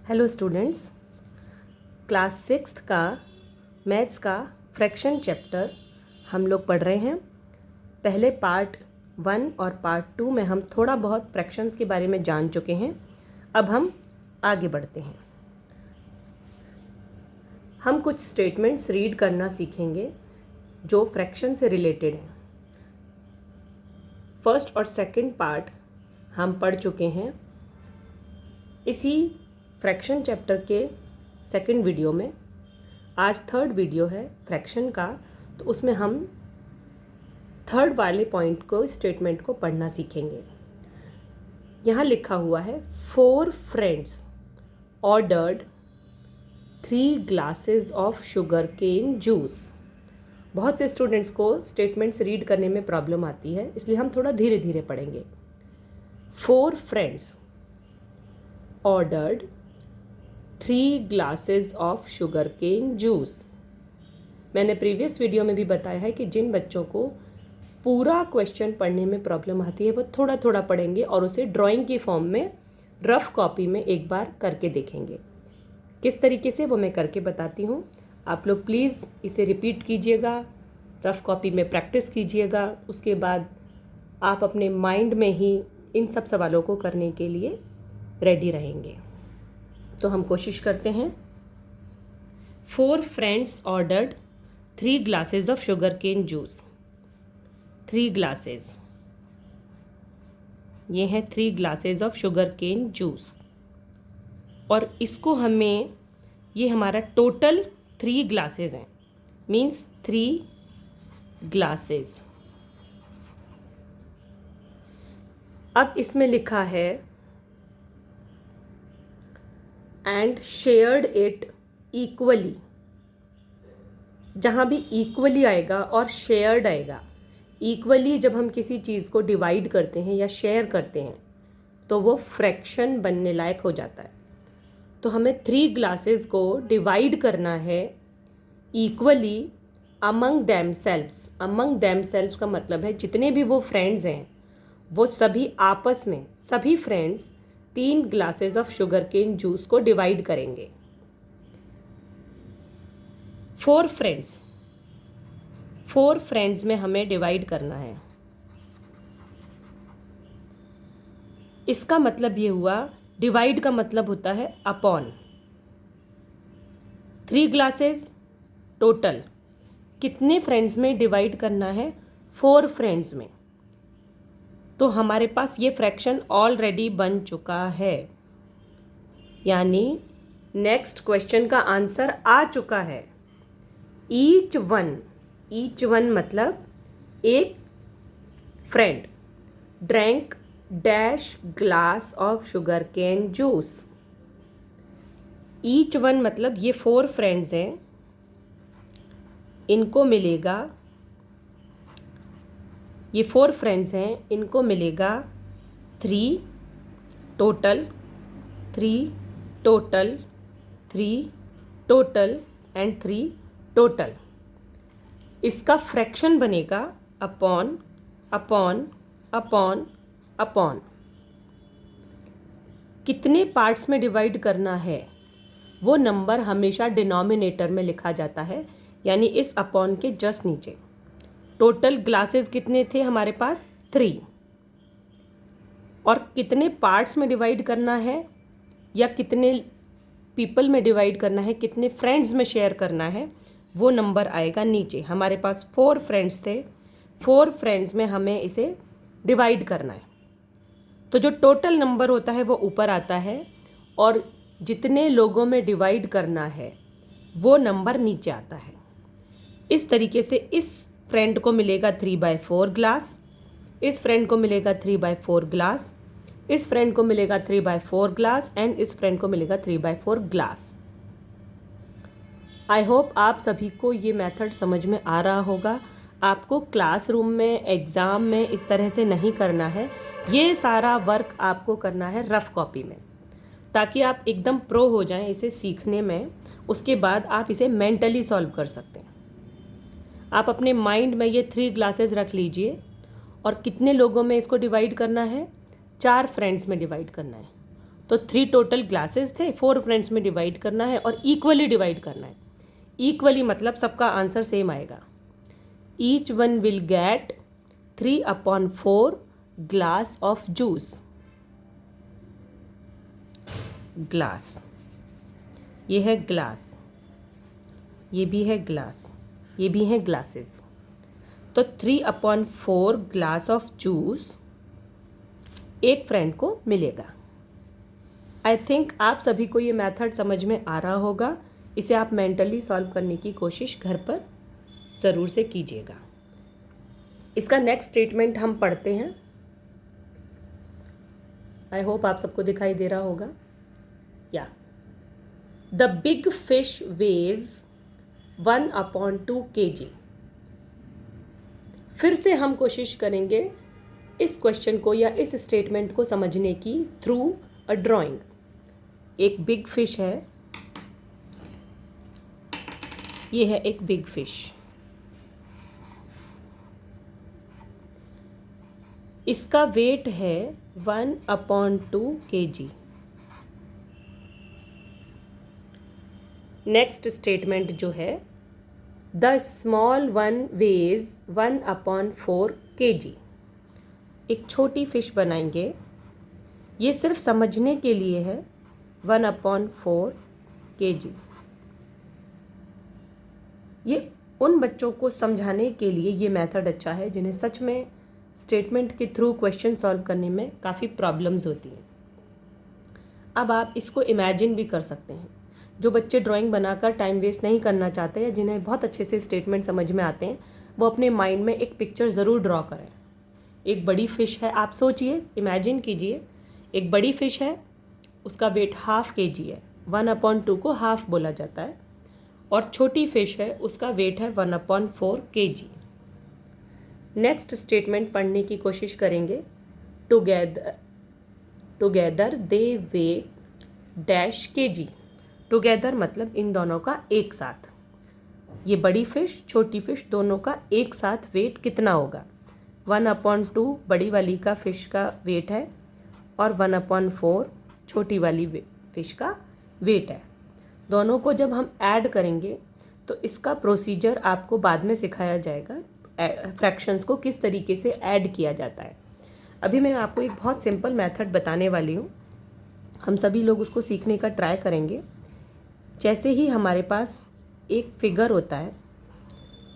Hello students, class 6 का maths का fraction chapter हम लोग पढ़ रहे हैं। पहले पार्ट 1 और पार्ट 2 में हम थोड़ा बहुत फ्रैक्शंस के बारे में जान चुके हैं। अब हम आगे बढ़ते हैं। हम कुछ स्टेटमेंट्स रीड करना सीखेंगे जो फ्रैक्शन से रिलेटेड हैं। फर्स्ट और सेकंड पार्ट हम पढ़ चुके हैं। इसी फ्रैक्शन चैप्टर के सेकंड वीडियो में आज थर्ड वीडियो है फ्रैक्शन का, तो उसमें हम थर्ड वाले पॉइंट को, स्टेटमेंट को पढ़ना सीखेंगे। यहाँ लिखा हुआ है 4 friends ordered 3 glasses of sugar cane juice. बहुत से स्टूडेंट्स को स्टेटमेंट्स रीड करने में प्रॉब्लम आती है, इसलिए हम थोड़ा धीरे धीरे पढ़ेंगे। 4 friends ordered 3 glasses of sugar cane juice. मैंने प्रीवियस वीडियो में भी बताया है कि जिन बच्चों को पूरा क्वेश्चन पढ़ने में प्रॉब्लम आती है वो थोड़ा थोड़ा पढ़ेंगे और उसे ड्राइंग की फॉर्म में रफ कॉपी में एक बार करके देखेंगे। किस तरीके से वो मैं करके बताती हूँ। आप लोग प्लीज़ इसे रिपीट कीजिएगा, रफ कॉपी में प्रैक्टिस कीजिएगा। उसके बाद आप अपने माइंड में ही इन सब सवालों को करने के लिए रेडी रहेंगे। तो हम कोशिश करते हैं। 4 friends ordered 3 glasses of sugar cane juice. 3 glasses, ये हैं 3 glasses of sugar cane juice. और इसको हमें, ये हमारा टोटल 3 ग्लासेस हैं, मीन्स 3 ग्लासेस। अब इसमें लिखा है एंड शेयर्ड इट इक्वली। जहाँ भी इक्वली आएगा और शेयर्ड आएगा, इक्वली जब हम किसी चीज़ को डिवाइड करते हैं या शेयर करते हैं तो वो फ्रैक्शन बनने लायक हो जाता है। तो हमें 3 ग्लासेस को डिवाइड करना है equally among themselves. Among themselves का मतलब है जितने भी वो फ्रेंड्स हैं वो सभी आपस में, सभी friends 3 glasses of sugar cane juice को डिवाइड करेंगे। 4 फ्रेंड्स में हमें डिवाइड करना है। इसका मतलब ये हुआ, डिवाइड का मतलब होता है अपॉन। 3 ग्लासेस टोटल कितने फ्रेंड्स में डिवाइड करना है? 4 फ्रेंड्स में। तो हमारे पास ये फ्रैक्शन ऑलरेडी बन चुका है, यानी नेक्स्ट क्वेश्चन का आंसर आ चुका है। ईच वन मतलब एक friend drank dash glass of sugar cane juice. Each one मतलब ये 4 फ्रेंड्स हैं, इनको मिलेगा, ये 4 फ्रेंड्स हैं, इनको मिलेगा 3 total, 3 total, 3 total and 3 total. इसका फ्रैक्शन बनेगा अपॉन अपॉन अपॉन अपॉन। कितने पार्ट्स में डिवाइड करना है वो नंबर हमेशा डिनोमिनेटर में लिखा जाता है, यानी इस अपॉन के जस्ट नीचे। टोटल ग्लासेस कितने थे हमारे पास? 3। और कितने पार्ट्स में डिवाइड करना है या कितने पीपल में डिवाइड करना है, कितने फ्रेंड्स में शेयर करना है, वो नंबर आएगा नीचे। हमारे पास 4 फ्रेंड्स थे, 4 फ्रेंड्स में हमें इसे डिवाइड करना है। तो जो टोटल नंबर होता है वो ऊपर आता है और जितने लोगों में डिवाइड करना है वो नंबर नीचे आता है। इस तरीके से इस फ्रेंड को मिलेगा 3/4 ग्लास, इस फ्रेंड को मिलेगा 3/4 ग्लास, इस फ्रेंड को मिलेगा 3/4 ग्लास एंड इस फ्रेंड को मिलेगा 3/4 ग्लास। आई होप आप सभी को ये मेथड समझ में आ रहा होगा। आपको क्लासरूम में, एग्ज़ाम में इस तरह से नहीं करना है। ये सारा वर्क आपको करना है रफ कॉपी में, ताकि आप एकदम प्रो हो जाएं इसे सीखने में। उसके बाद आप इसे मेंटली सॉल्व कर सकते हैं। आप अपने माइंड में ये 3 ग्लासेस रख लीजिए और कितने लोगों में इसको डिवाइड करना है? 4 फ्रेंड्स में डिवाइड करना है। तो 3 टोटल ग्लासेस थे, 4 फ्रेंड्स में डिवाइड करना है और इक्वली डिवाइड करना है। इक्वली मतलब सबका आंसर सेम आएगा। Each one will get 3/4 glass of juice. Glass, ये है ग्लास, ये भी है ग्लास, ये भी है ग्लासेस। तो 3/4 ग्लास ऑफ जूस एक फ्रेंड को मिलेगा। आई थिंक आप सभी को ये मेथड समझ में आ रहा होगा। इसे आप मेंटली सॉल्व करने की कोशिश घर पर ज़रूर से कीजिएगा। इसका नेक्स्ट स्टेटमेंट हम पढ़ते हैं। आई होप आप सबको दिखाई दे रहा होगा। या the big fish weighs 1/2 kg। फिर से हम कोशिश करेंगे इस क्वेश्चन को या इस स्टेटमेंट को समझने की थ्रू अ ड्राइंग। एक बिग फिश है, ये है एक बिग फिश। इसका वेट है 1/2 kg। नेक्स्ट स्टेटमेंट जो है, the small one weighs 1/4 kg। एक छोटी फिश बनाएंगे, ये सिर्फ समझने के लिए है। 1/4 kg, ये उन बच्चों को समझाने के लिए ये मेथड अच्छा है जिन्हें सच में स्टेटमेंट के थ्रू क्वेश्चन सॉल्व करने में काफ़ी प्रॉब्लम्स होती हैं। अब आप इसको इमेजिन भी कर सकते हैं। जो बच्चे ड्राइंग बनाकर टाइम वेस्ट नहीं करना चाहते या जिन्हें बहुत अच्छे से स्टेटमेंट समझ में आते हैं, वो अपने माइंड में एक पिक्चर ज़रूर ड्रॉ करें। एक बड़ी फ़िश है, आप सोचिए, इमेजिन कीजिए, एक बड़ी फ़िश है, उसका वेट 1/2 kg है। 1/2 को हाफ बोला जाता है। और छोटी फ़िश है, उसका वेट है 1/4 kg। नेक्स्ट स्टेटमेंट पढ़ने की कोशिश करेंगे। Together they weigh dash kg। Together मतलब इन दोनों का एक साथ। ये बड़ी फ़िश छोटी फ़िश दोनों का एक साथ वेट कितना होगा? 1/2 बड़ी वाली का फ़िश का वेट है और 1/4 छोटी वाली फ़िश का वेट है। दोनों को जब हम ऐड करेंगे तो इसका प्रोसीजर आपको बाद में सिखाया जाएगा, फ्रैक्शंस को किस तरीके से ऐड किया जाता है। अभी मैं आपको एक बहुत सिंपल मेथड बताने वाली हूँ। हम सभी लोग उसको सीखने का ट्राई करेंगे। जैसे ही हमारे पास एक फिगर होता है,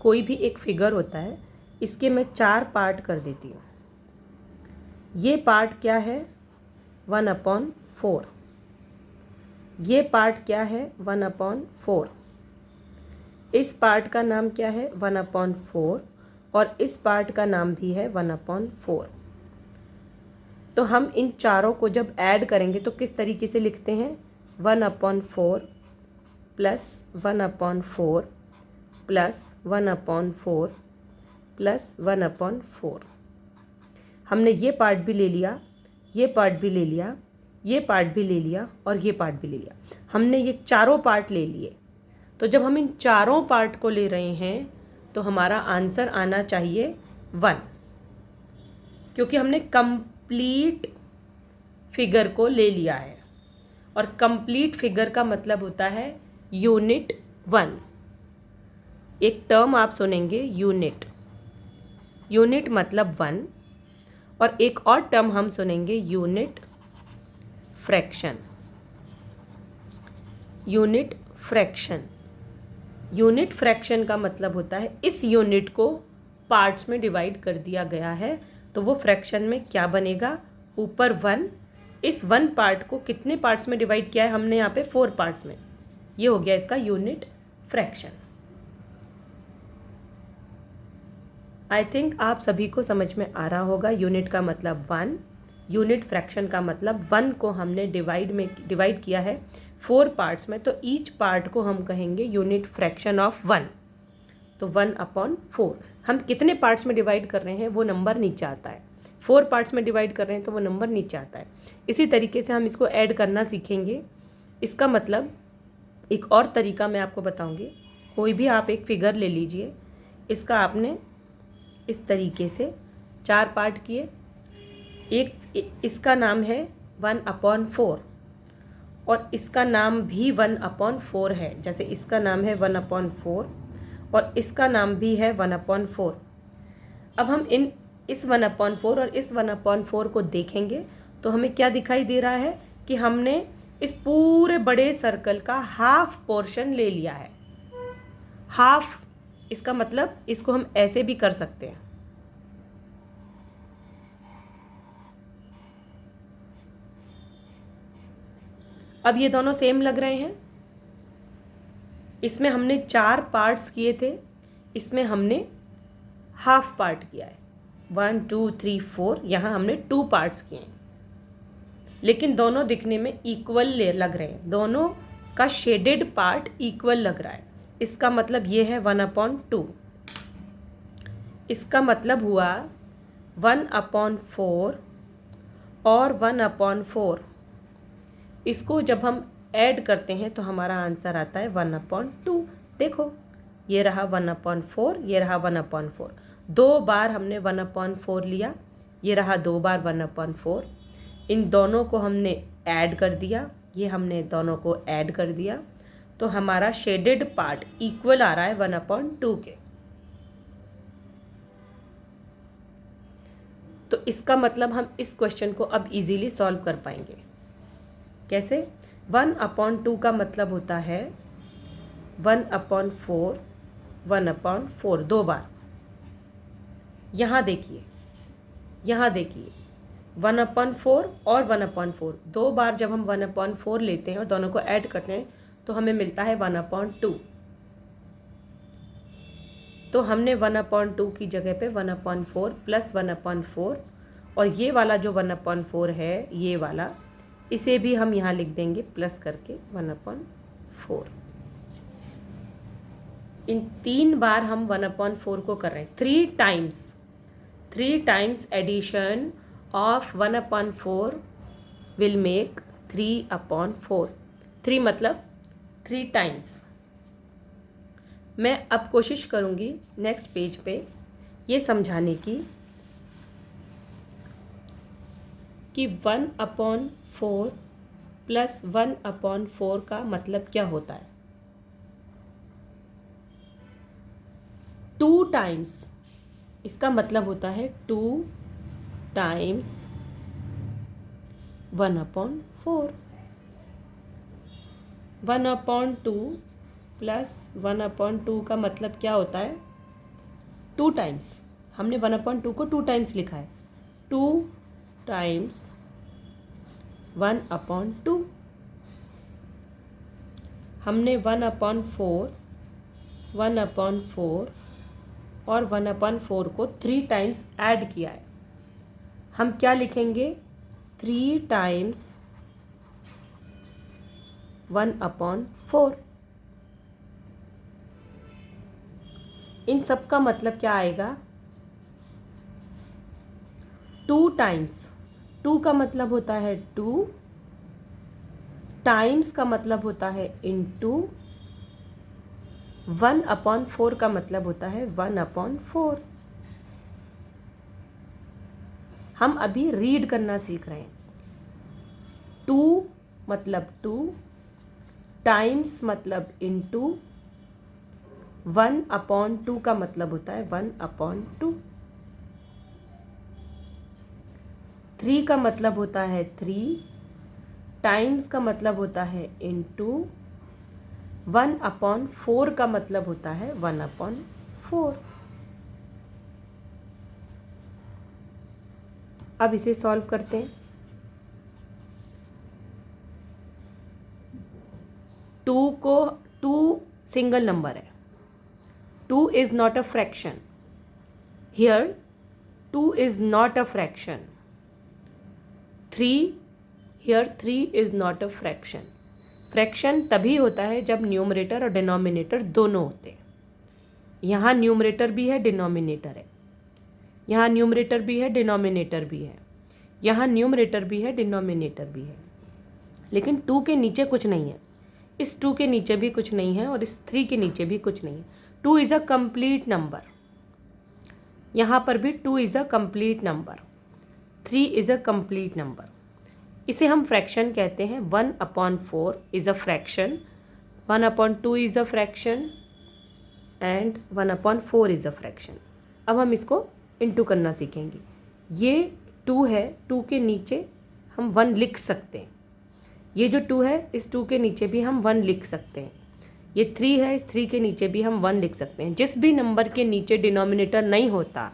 कोई भी एक फिगर होता है, इसके मैं 4 पार्ट कर देती हूँ। ये पार्ट क्या है? 1/4। ये पार्ट क्या है? 1/4। इस पार्ट का नाम क्या है? 1/4। और इस पार्ट का नाम भी है 1/4। तो हम इन चारों को जब ऐड करेंगे तो किस तरीके से लिखते हैं? 1/4 प्लस 1/4 प्लस 1/4 प्लस 1/4। हमने ये पार्ट भी ले लिया, ये पार्ट भी ले लिया, ये पार्ट भी ले लिया और ये पार्ट भी ले लिया। हमने ये चारों पार्ट ले लिए। तो जब हम इन चारों पार्ट को ले रहे हैं तो हमारा आंसर आना चाहिए 1, क्योंकि हमने कंप्लीट फिगर को ले लिया है। और कंप्लीट फिगर का मतलब होता है यूनिट 1। एक टर्म आप सुनेंगे, यूनिट। यूनिट मतलब 1। और एक और टर्म हम सुनेंगे, unit fraction. Unit fraction. Unit fraction का मतलब होता है इस यूनिट को पार्ट्स में डिवाइड कर दिया गया है तो वो फ्रैक्शन में क्या बनेगा? ऊपर 1, इस 1 पार्ट को कितने पार्ट्स में डिवाइड किया है हमने? यहाँ पे 4 पार्ट्स में। ये हो गया इसका यूनिट फ्रैक्शन। आई थिंक आप सभी को समझ में आ रहा होगा। यूनिट का मतलब 1, यूनिट फ्रैक्शन का मतलब 1 को हमने डिवाइड किया है 4 पार्ट्स में, तो ईच पार्ट को हम कहेंगे यूनिट फ्रैक्शन ऑफ 1। तो 1/4 हम कितने पार्ट्स में डिवाइड कर रहे हैं वो नंबर नीचे आता है। 4 पार्ट्स में डिवाइड कर रहे हैं तो वो नंबर नीचे आता है। इसी तरीके से हम इसको ऐड करना सीखेंगे। इसका मतलब एक और तरीका मैं आपको बताऊंगी। कोई भी आप एक फिगर ले लीजिए, इसका आपने इस तरीके से 4 पार्ट किए। एक इसका नाम है 1/4, और इसका नाम भी 1/4 है, जैसे इसका नाम है 1/4 और इसका नाम भी है 1/4। अब हम इस 1/4 और इस 1/4 को देखेंगे तो हमें क्या दिखाई दे रहा है कि हमने इस पूरे बड़े सर्कल का हाफ पोर्शन ले लिया है। हाफ, इसका मतलब इसको हम ऐसे भी कर सकते हैं। अब ये दोनों सेम लग रहे हैं। इसमें हमने 4 पार्ट्स किए थे, इसमें हमने हाफ पार्ट किया है। 1 2 3 4, यहाँ हमने 2 पार्ट्स किए हैं, लेकिन दोनों दिखने में इक्वल लग रहे हैं। दोनों का शेडेड पार्ट इक्वल लग रहा है। इसका मतलब ये है 1/2। इसका मतलब हुआ 1/4 और 1/4। इसको जब हम ऐड करते हैं तो हमारा आंसर आता है 1/2। देखो, ये रहा 1/4, ये रहा 1/4। 2 बार हमने 1/4 लिया, ये रहा 2 बार 1/4। इन दोनों को हमने ऐड कर दिया, ये हमने दोनों को ऐड कर दिया, तो हमारा शेडेड पार्ट इक्वल आ रहा है 1/2 के। तो इसका मतलब हम इस क्वेश्चन को अब इजीली सॉल्व कर पाएंगे। कैसे? 1/2 का मतलब होता है 1/4, 1/4 2 बार। यहाँ देखिए, यहाँ देखिए 1/4 और 1/4 2 बार जब हम 1/4 लेते हैं और दोनों को ऐड करते हैं तो हमें मिलता है 1/2। तो हमने 1/2 की जगह पे 1/4 प्लस 1/4 और ये वाला जो 1/4 है, ये वाला, इसे भी हम यहाँ लिख देंगे प्लस करके 1/4। इन 3 बार हम 1/4 को कर रहे हैं। 3 times addition of 1/4 will make 3/4। 3 मतलब 3 टाइम्स। मैं अब कोशिश करूँगी नेक्स्ट पेज पे ये समझाने की कि 1/4 प्लस 1/4 का मतलब क्या होता है। 2 टाइम्स, इसका मतलब होता है 2 टाइम्स 1/4। 1/2 प्लस 1/2 का मतलब क्या होता है? 2 टाइम्स। हमने 1/2 को 2 टाइम्स लिखा है। 2 टाइम्स 1/2। हमने 1/4 और 1/4 को 3 टाइम्स ऐड किया है। हम क्या लिखेंगे? 3 टाइम्स 1/4। इन सब का मतलब क्या आएगा? 2 टाइम्स। 2 का मतलब होता है 2, टाइम्स का मतलब होता है इनटू, 1/4 का मतलब होता है 1/4। हम अभी रीड करना सीख रहे हैं। 2 मतलब 2, टाइम्स मतलब इनटू, 1/2 का मतलब होता है 1/2। 3 का मतलब होता है 3, टाइम्स का मतलब होता है इनटू, 1/4 का मतलब होता है 1/4। अब इसे सॉल्व करते हैं। 2 सिंगल नंबर है। 2 is not a fraction. Here 2 is not a fraction. 3, here 3 is not a fraction. Fraction तभी होता है जब न्यूमरेटर और डिनोमिनेटर दोनों होते हैं। यहाँ न्यूमरेटर भी है, डिनोमिनेटर है। यहाँ न्यूमरेटर भी है, डिनोमिनेटर भी है। यहाँ न्यूमरेटर भी है, डिनोमिनेटर भी है, लेकिन 2 के नीचे कुछ नहीं है। इस 2 के नीचे भी कुछ नहीं है और इस 3 के नीचे भी कुछ नहीं है। 2 इज़ अ कंप्लीट नंबर। यहाँ पर भी 2 is a complete number, 3 is a complete number. इसे हम फ्रैक्शन कहते हैं। 1/4 is a fraction, 1/2 is a fraction and 1/4 is a fraction. अब हम इसको इंटू करना सीखेंगे। ये 2 है, 2 के नीचे हम 1 लिख सकते हैं। ये जो 2 है, इस 2 के नीचे भी हम 1 लिख सकते हैं। ये 3 है, इस 3 के नीचे भी हम 1 लिख सकते हैं। जिस भी नंबर के नीचे डिनोमिनेटर नहीं होता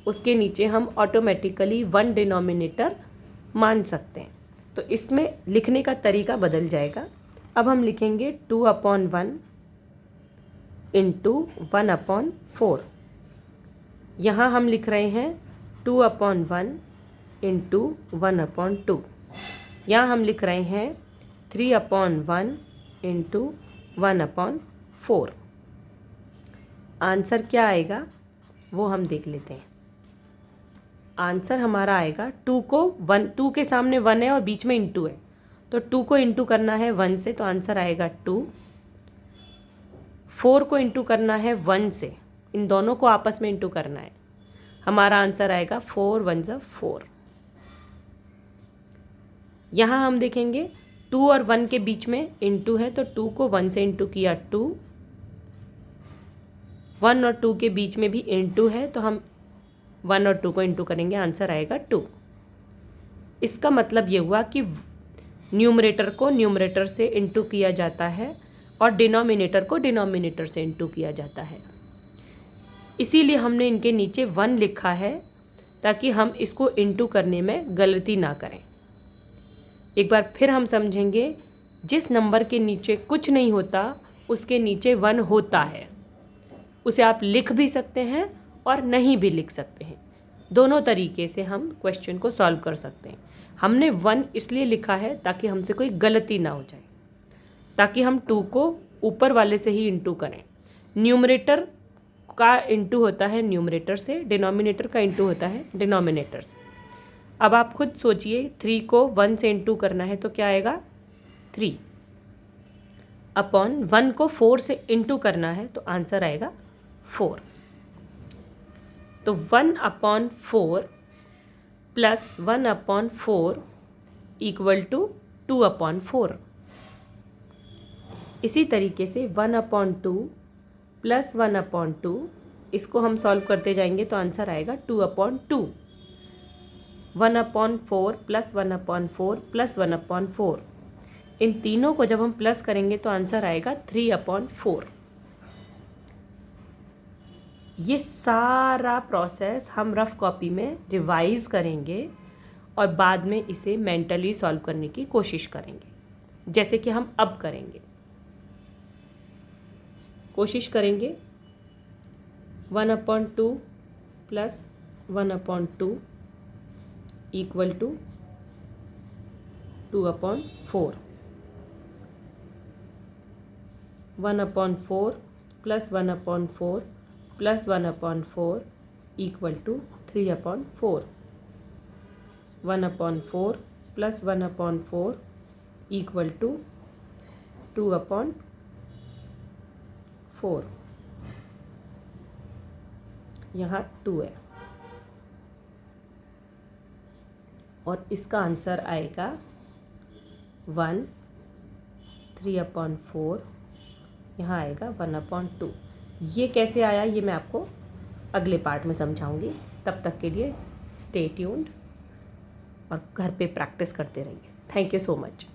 उसके नीचे हम ऑटोमेटिकली 1 डिनोमिनेटर मान सकते हैं। तो इसमें लिखने का तरीका बदल जाएगा। अब हम लिखेंगे 2/1 इंटू 1/4। यहाँ हम लिख रहे हैं 2/1 इंटू 1/2। यहाँ हम लिख रहे हैं 3/1 इंटू 1/4। आंसर क्या आएगा वो हम देख लेते हैं। आंसर हमारा आएगा 2 के सामने 1 है और बीच में इंटू है, तो 2 को इंटू करना है 1 से, तो आंसर आएगा 2। 4 को इंटू करना है 1 से, इन दोनों को आपस में इंटू करना है। हमारा आंसर आएगा 4 1 ज़ा 4। यहाँ हम देखेंगे 2 और 1 के बीच में इंटू है, तो 2 को 1 से इंटू किया 2। 1 और 2 के बीच में भी इंटू है, तो हम 1 और 2 को इंटू करेंगे, आंसर आएगा 2। इसका मतलब ये हुआ कि न्यूमरेटर को न्यूमरेटर से इंटू किया जाता है और डिनोमिनेटर को डिनोमिनेटर से इंटू किया जाता है। इसीलिए हमने इनके नीचे 1 लिखा है ताकि हम इसको इंटू करने में गलती ना करें। एक बार फिर हम समझेंगे, जिस नंबर के नीचे कुछ नहीं होता उसके नीचे 1 होता है। उसे आप लिख भी सकते हैं और नहीं भी लिख सकते हैं। दोनों तरीके से हम क्वेश्चन को सॉल्व कर सकते हैं। हमने 1 इसलिए लिखा है ताकि हमसे कोई गलती ना हो जाए, ताकि हम 2 को ऊपर वाले से ही इंटू करें। न्यूमरेटर का इंटू होता है न्यूमरेटर से, डिनोमिनेटर का इंटू होता है डिनोमिनेटर से। अब आप खुद सोचिए, 3 को 1 से इंटू करना है तो क्या आएगा 3, अपॉन 1 को 4 से इंटू करना है तो आंसर आएगा 4। तो 1/4 प्लस 1/4 इक्वल टू 2/4। इसी तरीके से 1/2 प्लस 1/2, इसको हम सॉल्व करते जाएंगे तो आंसर आएगा 2/2। 1/4 प्लस 1/4 प्लस 1/4, इन तीनों को जब हम प्लस करेंगे तो आंसर आएगा 3/4। ये सारा प्रोसेस हम रफ कॉपी में रिवाइज करेंगे और बाद में इसे मेंटली सॉल्व करने की कोशिश करेंगे, जैसे कि हम अब करेंगे। कोशिश करेंगे 1/2 plus 1/2 equal to 2/4। 1/4 plus 1/4 plus 1/4 equal to 3/4। 1/4 plus 1/4 equal to 2/4। यहाँ 2 है और इसका आंसर आएगा 1, 3/4, यहाँ आएगा 1/2। ये कैसे आया ये मैं आपको अगले पार्ट में समझाऊंगी। तब तक के लिए स्टे ट्यून्ड और घर पे प्रैक्टिस करते रहिए। Thank you so much.